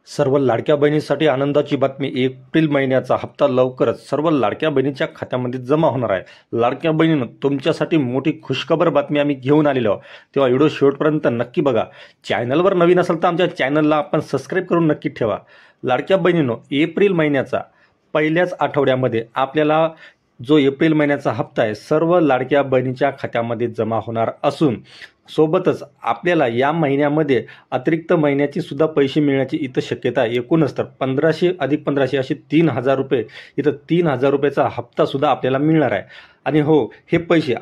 सर्व लाडक्या बहिणींसाठी आनंदाची बातमी. एप्रिल महिन्याचा हप्ता लवकरच सर्व लाडक्या बहिणीच्या खात्यामध्ये जमा होणार आहे. लाडक्या बहिणींनो, तुमच्यासाठी मोठी खुशखबर बातमी आम्ही घेऊन आलेलो आहोत. तेव्हा व्हिडिओ शेवटपर्यंत नक्की बघा. चॅनलवर नवीन असेल तर आमच्या चॅनलला आपण सबस्क्राईब करून नक्की ठेवा. लाडक्या बहिणींनो, एप्रिल महिन्याचा पहिल्याच आठवड्यामध्ये आपल्याला जो एप्रिल महिन्याचा हप्ता आहे सर्व लाडक्या बहिणीच्या खात्यामध्ये जमा होणार असून सोबतच आपल्याला या महिन्यामध्ये अतिरिक्त महिन्याची सुद्धा पैसे मिळण्याची इथं शक्यता आहे. एकूणच तर 1500 अधिक 1500 असे 3000 रुपये, इथं 3000 रुपयाचा हप्ता सुद्धा आपल्याला मिळणार आहे. आणि हो, हे पैसे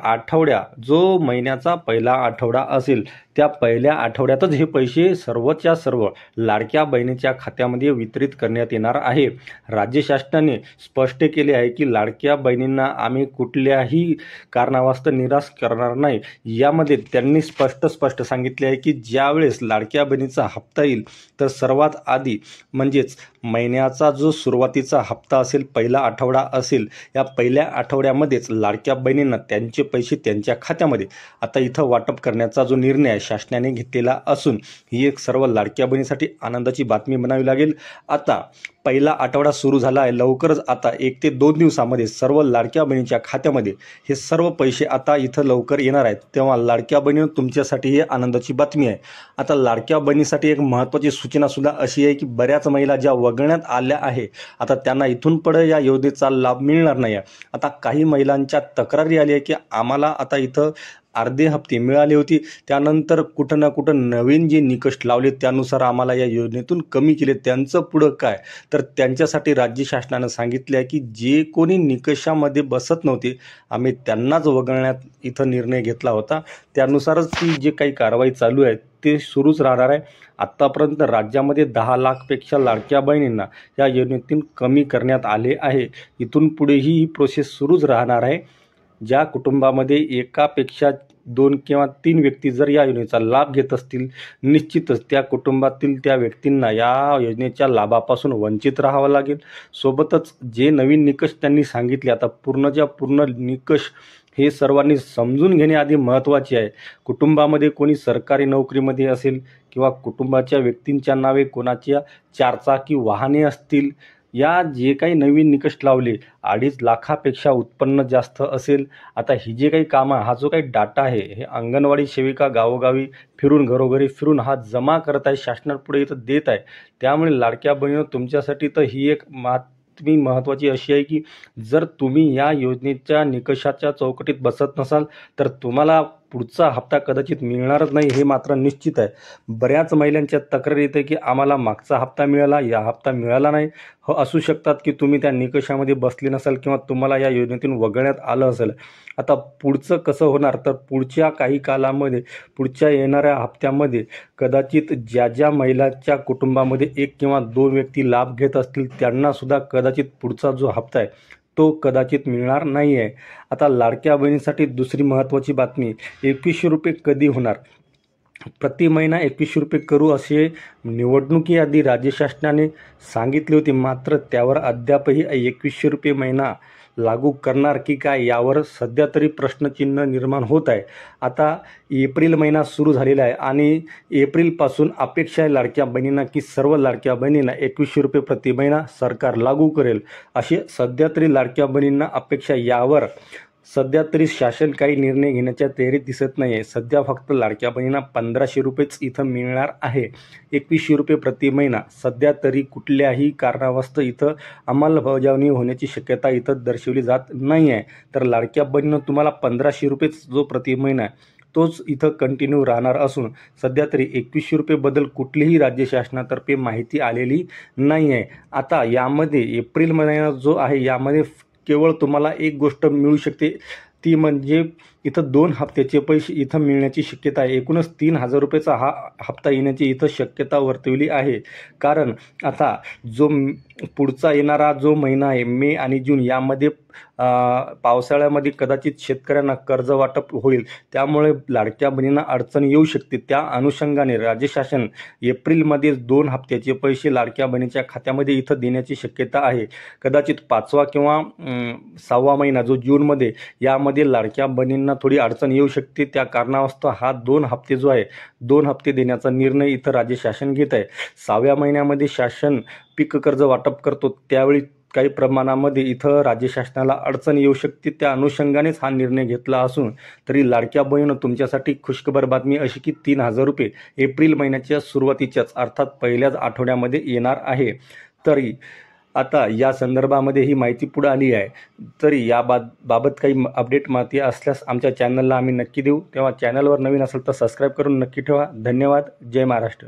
जो महिन्याचा पहिला आठवडा असेल त्या पहिल्या आठवड्यातच हे पैसे सर्वच्या सर्व लाडक्या बहिणीच्या खात्यामध्ये वितरित करण्यात येणार आहे. राज्य शासनाने स्पष्ट केले आहे की लाडक्या बहिणींना आम्ही कुठल्याही कारणावास्तव निराश करणार नाही. यामध्ये त्यांनी स्पष्ट सांगितले आहे की ज्यावेळेस लाडक्या बहिणीचा हप्ता येईल तर सर्वात आधी म्हणजेच महिन्याचा जो सुरुवातीचा हप्ता असेल, पहिला आठवडा असेल, या पहिल्या आठवड्यामध्येच लाडक्या बहिणींना त्यांचे पैसे त्यांच्या खात्यामध्ये आता इथं वाटप करण्याचा जो निर्णय शासनाने घेतलेला असून ही एक सर्व लाडक्या बहिणीसाठी आनंदाची बातमी म्हणावी लागेल. आता पहिला आठवडा सुरू झाला आहे. लवकरच आता 1 ते 2 दिवसामध्ये सर्व लाडक्या बहिणीच्या खात्यामध्ये हे सर्व पैसे आता इथं लवकर येणार आहेत. तेव्हा लाडक्या बहिणींनो, तुमच्यासाठी ही आनंदाची बातमी आहे. आता लाडक्या बहिणीसाठी एक महत्त्वाची सूचना सुद्धा अशी आहे की बऱ्याच महिला ज्या वगळण्यात आल्या आहे आता त्यांना इथून पुढे या योजनेचा लाभ मिळणार नाही आहे. आता काही महिलांच्या तक्रारी आली आहे की आम्हाला आता इथं अर्धे हप्ते मिळाले होते, त्यानंतर कुठं ना कुठं नवीन जे निकष लावले त्यानुसार आम्हाला या योजनेतून कमी केले, त्यांचं पुढं काय. तर त्यांच्यासाठी राज्य शासनानं सांगितले आहे की जे कोणी निकषामध्ये बसत नव्हते आम्ही त्यांनाच वगळण्यात इथं निर्णय घेतला होता. त्यानुसारच ती जे काही कारवाई चालू आहे ते सुरूच राहणार आहे. आत्तापर्यंत राज्यामध्ये 10 लाखपेक्षा लाडक्या बहिणींना या योजनेतून कमी करण्यात आले आहे. इथून पुढेही ही प्रोसेस सुरूच राहणार आहे. ज्या कुटुंबामध्ये एकापेक्षा 2 किंवा 3 व्यक्ती जर या योजनेचा लाभ घेत असतील, निश्चितच त्या कुटुंबातील त्या व्यक्तींना या योजनेच्या लाभापासून वंचित राहावं लागेल. सोबतच जे नवीन निकष त्यांनी सांगितले, आता पूर्ण निकष हे सर्वांनी समजून घेणे आधी महत्त्वाचे आहे. कुटुंबामध्ये कोणी सरकारी नोकरीमध्ये असेल किंवा कुटुंबाच्या व्यक्तींच्या नावे कोणाच्या 4 चाकी वाहने असतील, या जे काही नवीन निकष लावले, 2.5 लाखापेक्षा उत्पन्न जास्त असेल, आता ही जे काही कामं, हा जो काही डाटा आहे हे अंगणवाडी सेविका गावोगावी फिरून घरोघरी फिरून हा जमा करत आहे, शासनापुढे इथं देत आहे. त्यामुळे लाडक्या बहिणींनो, तुमच्यासाठी तर ही एक बातमी महत्त्वाची अशी आहे की जर तुम्ही या योजनेच्या निकषाच्या चौकटीत बसत नसाल तर तुम्हाला पुढचा हप्ता कदाचित मिळणारच नाही, हे मात्र निश्चित आहे. बऱ्याच महिलांच्या तक्रारी येते की आम्हाला मागचा हप्ता मिळाला, या हप्ता मिळाला नाही. हो, असू शकतात की तुम्ही त्या निकषामध्ये बसले नसाल किंवा तुम्हाला या योजनेतून वगळण्यात आलं असेल. आता पुढचं कसं होणार, तर पुढच्या काही कालामध्ये, पुढच्या येणाऱ्या हप्त्यामध्ये कदाचित ज्या महिलांच्या कुटुंबामध्ये 1 किंवा 2 व्यक्ती लाभ घेत असतील त्यांना सुद्धा कदाचित पुढचा जो हप्ता आहे तो कदाचित मिळणार नाही आहे. आता लाडक्या बहिणीसाठी दुसरी महत्त्वाची बातमी, 2100 रुपये कधी होणार. प्रति महिना 2100 रुपये करू असे निवडणुकीआधी राज्य शासनाने सांगितले होते, मात्र त्यावर अद्यापही 2100 रुपये महिना लागू करणार की काय यावर सध्या तरी प्रश्नचिन्ह निर्माण होत आहे. आता एप्रिल महिना सुरू झालेला आहे आणि एप्रिलपासून अपेक्षा आहे लाडक्या बहिणींना की सर्व लाडक्या बहिणींना 2100 रुपये प्रति महिना सरकार लागू करेल, असे सध्या तरी लाडक्या बहिणींना अपेक्षा. यावर सध्या तरी शासन काही निर्णय घेण्याच्या तयारीत दिसत नाही आहे. सध्या फक्त लाडक्या बहिणींना 1500 रुपयेच इथं मिळणार आहे. 2100 रुपये प्रति महिना सध्या तरी कुठल्याही कारणावास्तव इथं अंमलबजावणी होण्याची शक्यता इथं दर्शवली जात नाही आहे. तर लाडक्या बहिणींनो, तुम्हाला 1500 रुपयेच जो प्रति महिना आहे तोच इथं कंटिन्यू राहणार असून सध्या तरी 2100 रुपये बद्दल कुठलीही राज्य शासनातर्फे माहिती आलेली नाही आहे. आता यामध्ये एप्रिल महिना जो आहे यामध्ये केवळ तुम्हाला एक गोष्ट मिळू शकते, ती म्हणजे इथं 2 हप्त्याचे पैसे इथं मिळण्याची शक्यता आहे. एकूणच 3000 रुपयेचा हा हप्ता येण्याची इथं शक्यता वर्तवली आहे. कारण आता जो पुढचा येणारा जो महिना आहे मे आणि जून, यामध्ये पावसाळ्यामध्ये कदाचित शेतकऱ्यांना कर्ज वाटप होईल, त्यामुळे लाडक्या बहिणींना अडचण येऊ शकते. त्या अनुषंगाने राज्य शासन एप्रिलमध्ये 2 हप्त्याचे पैसे लाडक्या बहिणीच्या खात्यामध्ये इथं देण्याची शक्यता आहे. कदाचित 5वा किंवा 6वा महिना जो जूनमध्ये, यामध्ये लाडक्या बहिणींना थोडी अडचण येऊ शकते. त्या कारणास्तव हा 2 हप्ते जो आहे 2 हप्ते देण्याचा निर्णय इथं राज्य शासन घेत आहे. 6व्या महिन्यामध्ये शासन पीक कर्ज वाटप करतो त्यावेळी काही प्रमाणामध्ये इथं राज्य शासनाला अडचण येऊ शकते. त्या अनुषंगानेच हा निर्णय घेतला असून तरी लाडक्या बहिणींनो, तुमच्यासाठी खुशखबर बातमी अशी की 3,000 रुपये एप्रिल महिन्याच्या सुरुवातीच्याच अर्थात पहिल्याच आठवड्यामध्ये येणार आहे. तरी आता या संदर्भामध्ये ही माहिती पुढे आली आहे. तरी या बाबत काही अपडेट माहिती असल्यास आमच्या चॅनलला आम्ही नक्की देऊ. तेव्हा चॅनलवर नवीन असेल तर सबस्क्राईब करून नक्की ठेवा. धन्यवाद. जय महाराष्ट्र.